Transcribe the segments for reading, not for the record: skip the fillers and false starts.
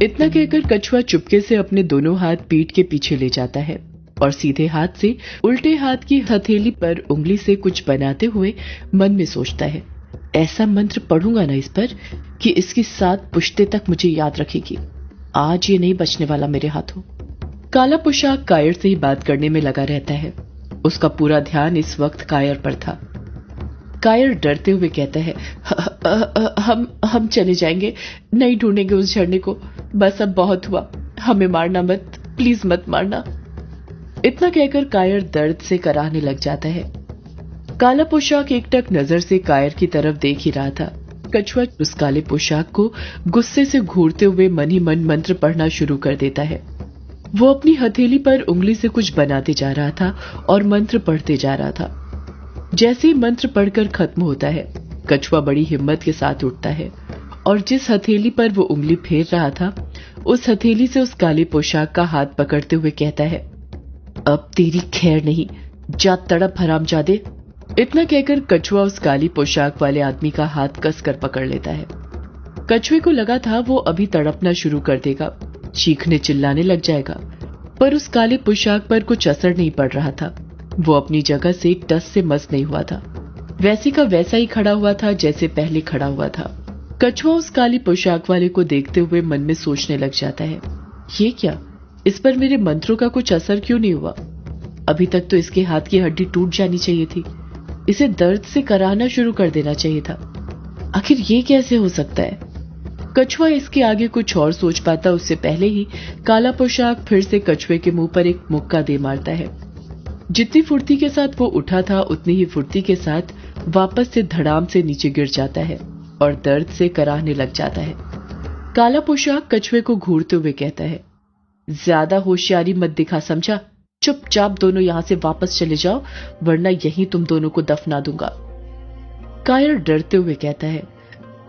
इतना कहकर कछुआ चुपके से अपने दोनों हाथ पीठ के पीछे ले जाता है और सीधे हाथ से उल्टे हाथ की हथेली पर उंगली से कुछ बनाते हुए मन में सोचता है, ऐसा मंत्र पढ़ूंगा ना इस पर कि इसकी 7 पुश्ते तक मुझे याद रखेगी। आज ये नहीं बचने वाला मेरे हाथों। काला पोशाक कायर से ही बात करने में लगा रहता है। उसका पूरा ध्यान इस वक्त कायर पर था। कायर डरते हुए कहता है, हम चले जाएंगे, नहीं ढूंढेंगे उस झरने को। बस अब बहुत हुआ, हमें मारना मत, प्लीज मत मारना। इतना कहकर कायर दर्द से कराहने लग जाता है। काला पोशाक एकटक नजर से कायर की तरफ देख ही रहा था। कछुआ उस काले पोशाक को गुस्से से घूरते हुए मन ही मन मंत्र पढ़ना शुरू कर देता है। वो अपनी हथेली पर उंगली से कुछ बनाते जा रहा था और मंत्र पढ़ते जा रहा था। जैसे ही मंत्र पढ़कर खत्म होता है, कछुआ बड़ी हिम्मत के साथ उठता है और जिस हथेली पर वो उंगली फेर रहा था, उस हथेली से उस काले पोशाक का हाथ पकड़ते हुए कहता है, अब तेरी खैर नहीं, जा तड़प हरामजादे। इतना कहकर कछुआ उस काली पोशाक वाले आदमी का हाथ कसकर पकड़ लेता है। कछुए को लगा था वो अभी तड़पना शुरू कर देगा, चीखने चिल्लाने लग जाएगा, पर उस काले पोशाक पर कुछ असर नहीं पड़ रहा था। वो अपनी जगह से टस से मस नहीं हुआ था, वैसे का वैसा ही खड़ा हुआ था जैसे पहले खड़ा हुआ था। कछुआ उस काली पोशाक वाले को देखते हुए मन में सोचने लग जाता है, ये क्या, इस पर मेरे मंत्रों का कुछ असर क्यों नहीं हुआ? अभी तक तो इसके हाथ की हड्डी टूट जानी चाहिए थी, इसे दर्द से कराहना शुरू कर देना चाहिए था। आखिर ये कैसे हो सकता है? कछुआ इसके आगे कुछ और सोच पाता उससे पहले ही काला पोशाक फिर से कछुए के मुंह पर एक मुक्का दे मारता है। जितनी फुर्ती के साथ वो उठा था, उतनी ही फुर्ती के साथ वापस से धड़ाम से नीचे गिर जाता है और दर्द से कराहने लग जाता है। काला पोशाक कछुए को घूरते हुए कहता है, ज्यादा होशियारी मत दिखा, समझा? चुपचाप दोनों यहाँ से वापस चले जाओ, वरना यहीं तुम दोनों को दफना दूंगा। कायर डरते हुए कहता है,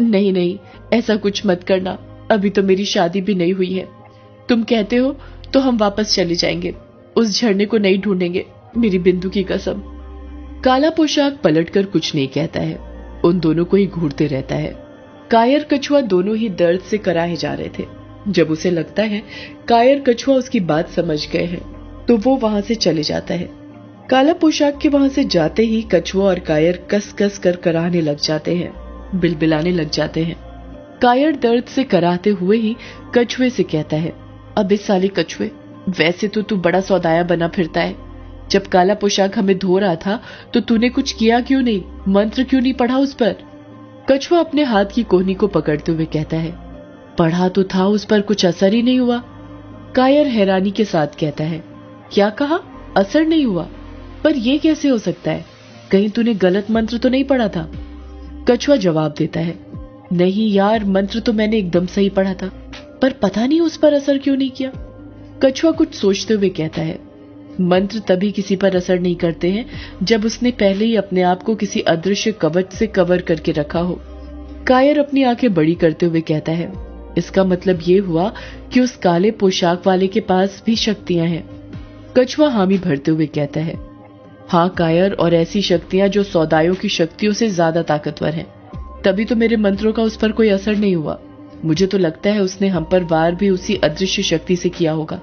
नहीं नहीं, ऐसा कुछ मत करना, अभी तो मेरी शादी भी नहीं हुई है। तुम कहते हो तो हम वापस चले जाएंगे, उस झरने को नहीं ढूंढेंगे, मेरी बिंदु की कसम। काला पोशाक पलटकर कुछ नहीं कहता है, उन दोनों को ही घूरते रहता है। कायर कछुआ दोनों ही दर्द से कराहे जा रहे थे। जब उसे लगता है कायर कछुआ उसकी बात समझ गए हैं, तो वो वहां से चले जाता है। काला पोशाक के वहां से जाते ही कछुआ और कायर कस कस कर कराहने लग जाते हैं, बिलबिलाने लग जाते हैं। कायर दर्द से कराहते हुए ही कछुए से कहता है, अबे साले कछुए, वैसे तो तू बड़ा सौदाया बना फिरता है। जब काला पोशाक हमें धो रहा था तो तूने कुछ किया क्यों नहीं, मंत्र क्यों नहीं पढ़ा उस पर? कछुआ अपने हाथ की कोहनी को पकड़ते हुए कहता है, पढ़ा तो था, उस पर कुछ असर ही नहीं हुआ। कायर हैरानी के साथ कहता है, क्या कहा, असर नहीं हुआ? पर यह कैसे हो सकता है? कहीं तूने गलत मंत्र तो नहीं पढ़ा था? कछुआ जवाब देता है, नहीं यार, मंत्र तो मैंने एकदम सही पढ़ा था, पर पता नहीं उस पर असर क्यों नहीं किया। कछुआ कुछ सोचते हुए कहता है, मंत्र तभी किसी पर असर नहीं करते हैं जब उसने पहले ही अपने आप को किसी अदृश्य कवच से कवर करके रखा हो। कायर अपनी आंखें बड़ी करते हुए कहता है, इसका मतलब ये हुआ कि उस काले पोशाक वाले के पास भी शक्तियां हैं। कछुआ हामी भरते हुए कहता है, हाँ कायर, और ऐसी शक्तियां जो सौदायों की शक्तियों से ज्यादा ताकतवर हैं। तभी तो मेरे मंत्रों का उस पर कोई असर नहीं हुआ। मुझे तो लगता है उसने हम पर वार भी उसी अदृश्य शक्ति से किया होगा,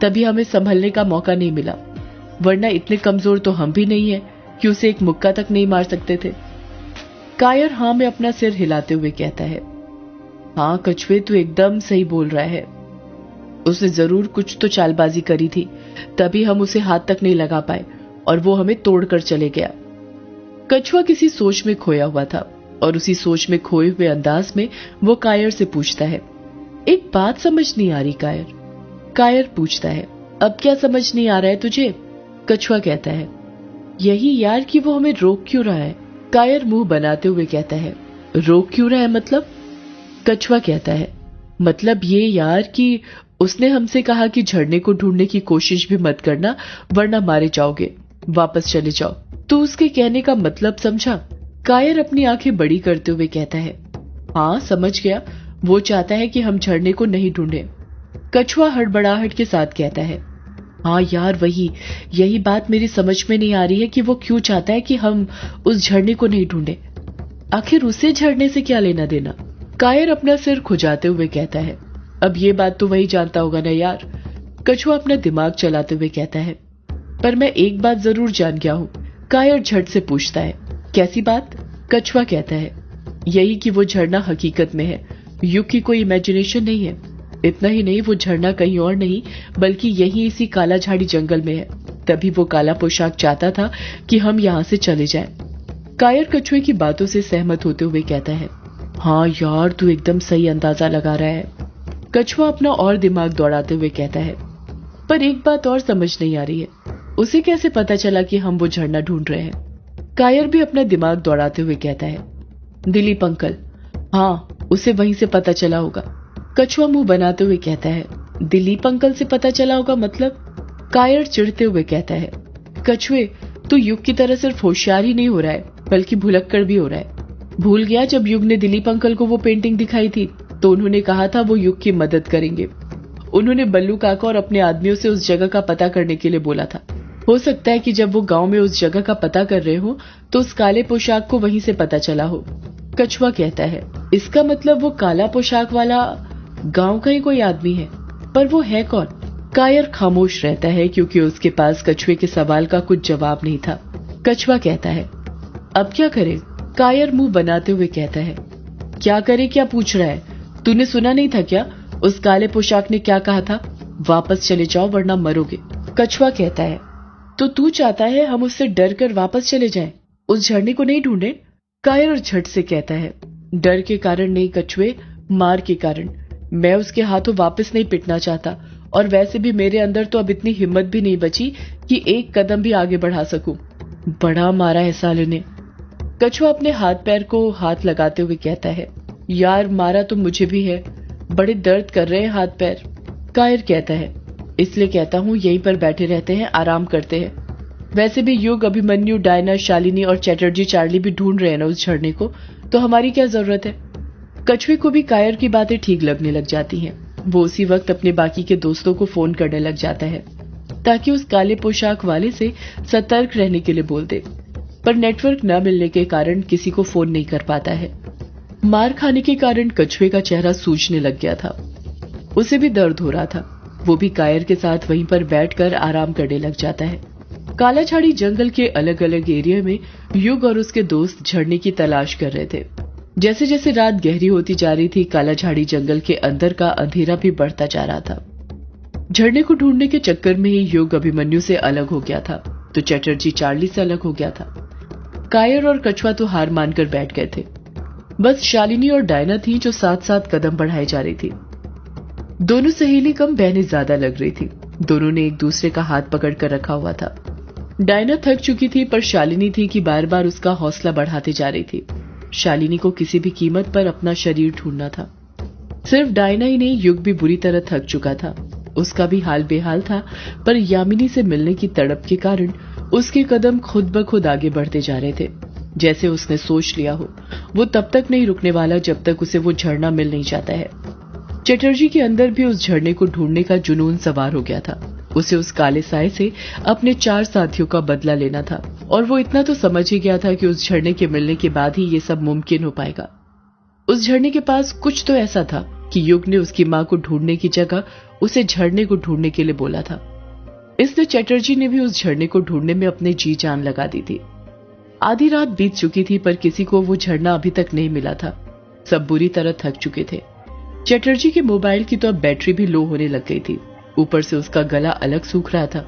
तभी हमें संभलने का मौका नहीं मिला, वरना इतने कमजोर तो हम भी नहीं है कि उसे एक मुक्का तक नहीं मार सकते थे। कायर हाँ में अपना सिर हिलाते हुए कहता है, हाँ कछुए, तू एकदम सही बोल रहा है। उसने जरूर कुछ तो चालबाजी करी थी, तभी हम उसे हाथ तक नहीं लगा पाए और वो हमें तोड़कर चले गया। कछुआ किसी सोच में खोया हुआ था और उसी सोच में खोए हुए अंदाज में वो कायर से पूछता है, एक बात समझ नहीं आ रही कायर। कायर पूछता है, अब क्या समझ नहीं आ रहा है तुझे? कछुआ कहता है, यही यार कि वो हमें रोक क्यों रहा है। कायर मुंह बनाते हुए कहता है, रोक क्यों रहा है मतलब? कछुआ कहता है, मतलब ये यार कि उसने हमसे कहा कि झरने को ढूंढने की कोशिश भी मत करना, वरना मारे जाओगे, वापस चले जाओ। तू उसके कहने का मतलब समझा? कायर अपनी आंखें बड़ी करते हुए कहता है, हाँ समझ गया, वो चाहता है कि हम झरने को नहीं ढूंढें। कछुआ हड़बड़ाहट के साथ कहता है, हाँ यार वही, यही बात मेरी समझ में नहीं आ रही है कि वो क्यों चाहता है कि हम उस झरने को नहीं ढूंढें। आखिर उसे झरने से क्या लेना देना? कायर अपना सिर खुजाते हुए कहता है, अब ये बात तो वही जानता होगा ना यार, कछुआ अपना दिमाग चलाते हुए कहता है। पर मैं एक बात जरूर जान गया हूँ, कायर झट से पूछता है। कैसी बात? कछुआ कहता है, यही कि वो झरना हकीकत में है, युग की कोई इमेजिनेशन नहीं है। इतना ही नहीं, वो झरना कहीं और नहीं बल्कि यही इसी काला झाड़ी जंगल में है। तभी वो काला पोशाक चाहता था कि हम यहाँ से चले जाएं। कायर कछुए की बातों से सहमत होते हुए कहता है, हाँ यार तू एकदम सही अंदाजा लगा रहा है। कछुआ अपना और दिमाग दौड़ाते हुए कहता है, पर एक बात और समझ नहीं आ रही है, उसे कैसे पता चला कि हम वो झरना ढूंढ रहे हैं? कायर भी अपना दिमाग दौड़ाते हुए कहता है, दिलीप अंकल, हाँ उसे वहीं से पता चला होगा। कछुआ मुंह बनाते हुए कहता है, दिलीप अंकल से पता चला होगा मतलब? कायर चिढ़ते हुए कहता है, कछुए तू युग की तरह सिर्फ होशियार ही नहीं हो रहा है बल्कि भुलक्कड़ भी हो रहा है। भूल गया जब युग ने दिलीप अंकल को वो पेंटिंग दिखाई थी तो उन्होंने कहा था वो युग की मदद करेंगे। उन्होंने बल्लू काका और अपने आदमियों से उस जगह का पता करने के लिए बोला था। हो सकता है कि जब वो गांव में उस जगह का पता कर रहे हो तो उस काले पोशाक को वहीं से पता चला हो। कछुआ कहता है, इसका मतलब वो काला पोशाक वाला गांव का ही कोई आदमी है, पर वो है कौन? कायर खामोश रहता है क्योंकि उसके पास कछुए के सवाल का कुछ जवाब नहीं था। कछुआ कहता है, अब क्या करे? कायर मुंह बनाते हुए कहता है, क्या करे क्या पूछ रहा है? तूने सुना नहीं था क्या उस काले पोशाक ने क्या कहा था? वापस चले जाओ वरना मरोगे। कछुआ कहता है, तो तू चाहता है हम उससे डर कर वापस चले जाएं, उस झरने को नहीं ढूंढे? कायर झट से कहता है, डर के कारण नहीं कछुए, मार के कारण। मैं उसके हाथों वापस नहीं पिटना चाहता, और वैसे भी मेरे अंदर तो अब इतनी हिम्मत भी नहीं बची कि एक कदम भी आगे बढ़ा सकूं। बड़ा मारा है साले ने। कछुआ अपने हाथ पैर को हाथ लगाते हुए कहता है, यार मारा तो मुझे भी है, बड़े दर्द कर रहे हैं हाथ पैर। कायर कहता है, इसलिए कहता हूँ यहीं पर बैठे रहते हैं, आराम करते हैं। वैसे भी युग, अभिमन्यु, डायना, शालिनी और चैटर्जी चार्ली भी ढूंढ रहे हैं ना उस झरने को, तो हमारी क्या जरूरत है? कछुए को भी कायर की बातें ठीक लगने लग जाती हैं। वो उसी वक्त अपने बाकी के दोस्तों को फोन करने लग जाता है ताकि उस काले पोशाक वाले से सतर्क रहने के लिए बोल दे, पर नेटवर्क न मिलने के कारण किसी को फोन नहीं कर पाता है। मार खाने के कारण कछुए का चेहरा सूजने लग गया था, उसे भी दर्द हो रहा था। वो भी कायर के साथ वहीं पर बैठकर आराम करने लग जाता है। काला झाड़ी जंगल के अलग अलग एरिया में युग और उसके दोस्त झरने की तलाश कर रहे थे। जैसे जैसे रात गहरी होती जा रही थी, काला झाड़ी जंगल के अंदर का अंधेरा भी बढ़ता जा रहा था। झरने को ढूंढने के चक्कर में ही युग अभिमन्यु से अलग हो गया था, तो चैटर्जी चार्ली से अलग हो गया था। कायर और कछुआ तो हार मानकर बैठ गए थे। बस शालिनी और डायना थी जो साथ साथ कदम बढ़ाए जा रही थी। दोनों सहेली कम बहनें ज्यादा लग रही थी। दोनों ने एक दूसरे का हाथ पकड़ कर रखा हुआ था। डायना थक चुकी थी, पर शालिनी थी कि बार बार उसका हौसला बढ़ाते जा रही थी। शालिनी को किसी भी कीमत पर अपना शरीर ढूंढना था। सिर्फ डायना ही नहीं, युग भी बुरी तरह थक चुका था। उसका भी हाल बेहाल था, पर यामिनी से मिलने की तड़प के कारण उसके कदम खुद ब खुद आगे बढ़ते जा रहे थे। जैसे उसने सोच लिया हो, वो तब तक नहीं रुकने वाला जब तक उसे वो झरना मिल नहीं जाता है। चैटर्जी के अंदर भी उस झरने को ढूंढने का जुनून सवार हो गया था। उसे उस काले साए से अपने 4 साथियों का बदला लेना था, और वो इतना तो समझ ही गया था कि उस झरने के मिलने के बाद ही ये सब मुमकिन हो पाएगा। उस झरने के पास कुछ तो ऐसा था कि युग ने उसकी मां को ढूंढने की जगह उसे झरने को ढूंढने के लिए बोला था। इसलिए चैटर्जी ने भी उस झरने को ढूंढने में अपने जी जान लगा दी थी। आधी रात बीत चुकी थी, पर किसी को वो झरना अभी तक नहीं मिला था। सब बुरी तरह थक चुके थे। चैटर्जी के मोबाइल की तो अब बैटरी भी लो होने लग गई थी, ऊपर से उसका गला अलग सूख रहा था।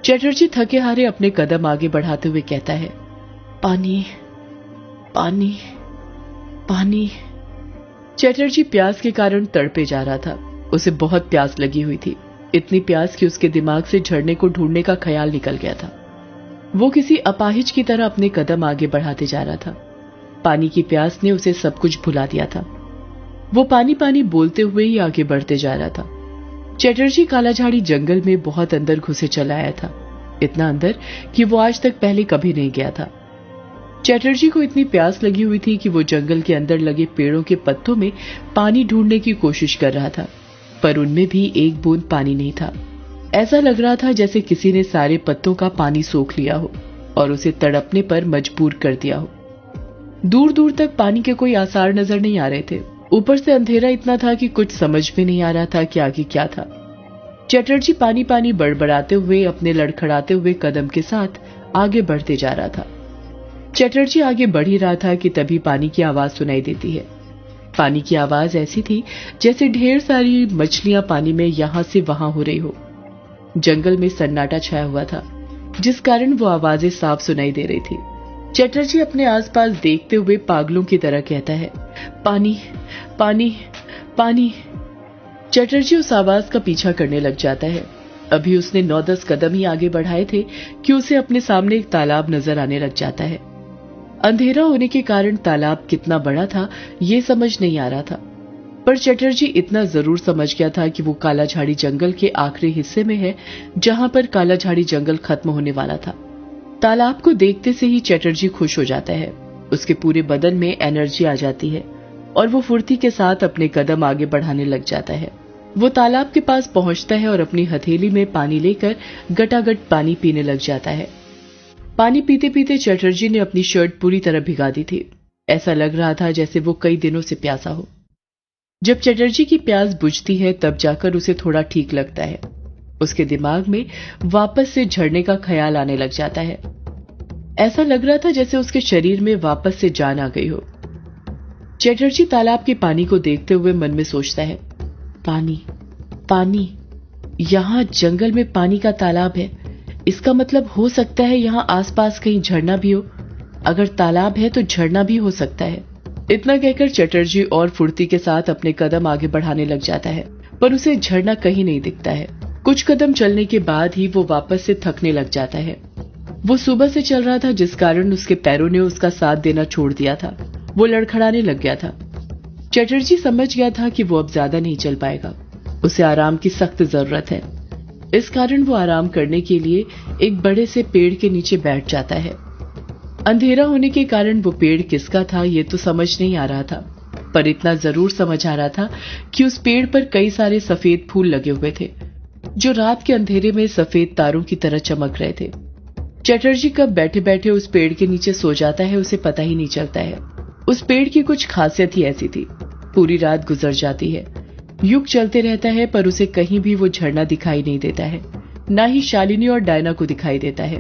चैटर्जी थके हारे अपने कदम आगे बढ़ाते हुए कहता है, पानी पानी पानी। चैटर्जी प्यास के कारण तड़पे जा रहा था। उसे बहुत प्यास लगी हुई थी, इतनी प्यास कि उसके दिमाग से झरने को ढूंढने का ख्याल निकल गया था। वो किसी अपाहिज की तरह अपने कदम आगे बढ़ाते जा रहा था। पानी की प्यास ने उसे सब कुछ भुला दिया था। वो पानी पानी बोलते हुए ही आगे बढ़ते जा रहा था। चैटर्जी कालाझाड़ी जंगल में बहुत अंदर घुसे चला आया था, इतना अंदर कि वो आज तक पहले कभी नहीं गया था। चैटर्जी को इतनी प्यास लगी हुई थी कि वो जंगल के अंदर लगे पेड़ों के पत्तों में पानी ढूंढने की कोशिश कर रहा था, पर उनमें भी एक बूंद पानी नहीं था। ऐसा लग रहा था जैसे किसी ने सारे पत्तों का पानी सोख लिया हो और उसे तड़पने पर मजबूर कर दिया हो। दूर दूर तक पानी के कोई आसार नजर नहीं आ रहे थे। ऊपर से अंधेरा इतना था कि कुछ समझ में नहीं आ रहा था कि आगे क्या था। चटर्जी पानी पानी बड़बड़ाते हुए अपने लड़खड़ाते हुए कदम के साथ आगे बढ़ते जा रहा था। चटर्जी आगे बढ़ ही रहा था कि तभी पानी की आवाज सुनाई देती है। पानी की आवाज ऐसी थी जैसे ढेर सारी मछलियां पानी में यहां से वहां हो रही हो। जंगल में सन्नाटा छाया हुआ था, जिस कारण वो आवाजें साफ सुनाई दे रही थी। चटर्जी अपने आसपास देखते हुए पागलों की तरह कहता है, पानी पानी पानी। चटर्जी उस आवाज का पीछा करने लग जाता है। अभी उसने 9-10 कदम ही आगे बढ़ाए थे कि उसे अपने सामने एक तालाब नजर आने लग जाता है। अंधेरा होने के कारण तालाब कितना बड़ा था ये समझ नहीं आ रहा था, पर चटर्जी इतना जरूर समझ गया था कि वो कालाझाड़ी जंगल के आखिरी हिस्से में है, जहां पर कालाझाड़ी जंगल खत्म होने वाला था। तालाब को देखते से ही चटर्जी खुश हो जाता है। उसके पूरे बदन में एनर्जी आ जाती है और वो फुर्ती के साथ अपने कदम आगे बढ़ाने लग जाता है। वो तालाब के पास पहुंचता है और अपनी हथेली में पानी लेकर गटागट पानी पीने लग जाता है। पानी पीते पीते चटर्जी ने अपनी शर्ट पूरी तरह भिगा दी थी। ऐसा लग रहा था जैसे वो कई दिनों से प्यासा हो। जब चटर्जी की प्यास बुझती है तब जाकर उसे थोड़ा ठीक लगता है। उसके दिमाग में वापस से झड़ने का ख्याल आने लग जाता है। ऐसा लग रहा था जैसे उसके शरीर में वापस से जान आ गई हो। चटर्जी तालाब के पानी को देखते हुए मन में सोचता है, पानी पानी, यहां जंगल में पानी का तालाब है। इसका मतलब हो सकता है यहां आसपास कहीं झरना भी हो। अगर तालाब है तो झरना भी हो सकता है। इतना कहकर चटर्जी और फुर्ती के साथ अपने कदम आगे बढ़ाने लग जाता है, पर उसे झरना कहीं नहीं दिखता है। कुछ कदम चलने के बाद ही वो वापस से थकने लग जाता है। वो सुबह से चल रहा था, जिस कारण उसके पैरों ने उसका साथ देना छोड़ दिया था। वो लड़खड़ाने लग गया था। चटर्जी समझ गया था कि वो अब ज्यादा नहीं चल पाएगा। उसे आराम की सख्त जरूरत है। इस कारण वो आराम करने के लिए एक बड़े से पेड़ के नीचे बैठ जाता है। अंधेरा होने के कारण वो पेड़ किसका था ये तो समझ नहीं आ रहा था, पर इतना जरूर समझ आ रहा था कि उस पेड़ पर कई सारे सफेद फूल लगे हुए थे, जो रात के अंधेरे में सफेद तारों की तरह चमक रहे थे। चटर्जी कब बैठे बैठे उस पेड़ के नीचे सो जाता है उसे पता ही नहीं चलता है। उस पेड़ की कुछ खासियत ही ऐसी थी। पूरी रात गुजर जाती है, युग चलते रहता है, पर उसे कहीं भी वो झरना दिखाई नहीं देता है, ना ही शालिनी और डायना को दिखाई देता है।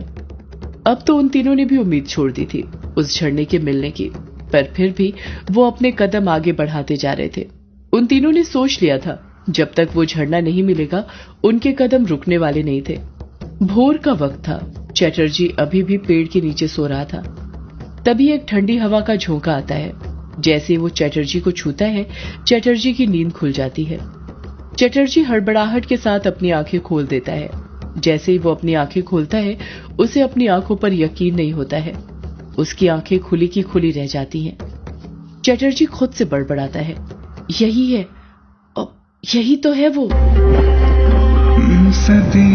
अब तो उन तीनों ने भी उम्मीद छोड़ दी थी उस झरने के मिलने की, पर फिर भी वो अपने कदम आगे बढ़ाते जा रहे थे। उन तीनों ने सोच लिया था जब तक वो झरना नहीं मिलेगा उनके कदम रुकने वाले नहीं थे। भोर का वक्त था। चटर्जी अभी भी पेड़ के नीचे सो रहा था। तभी एक ठंडी हवा का झोंका आता है। जैसे वो चटर्जी को छूता है, चटर्जी की नींद खुल जाती है। चटर्जी हड़बड़ाहट के साथ अपनी आंखें खोल देता है। जैसे ही वो अपनी आंखें खोलता है, उसे अपनी आंखों पर यकीन नहीं होता है। उसकी आंखें खुली की खुली रह जाती हैं। चटर्जी खुद से बड़बड़ाता है, यही है, यही तो है वो। सदी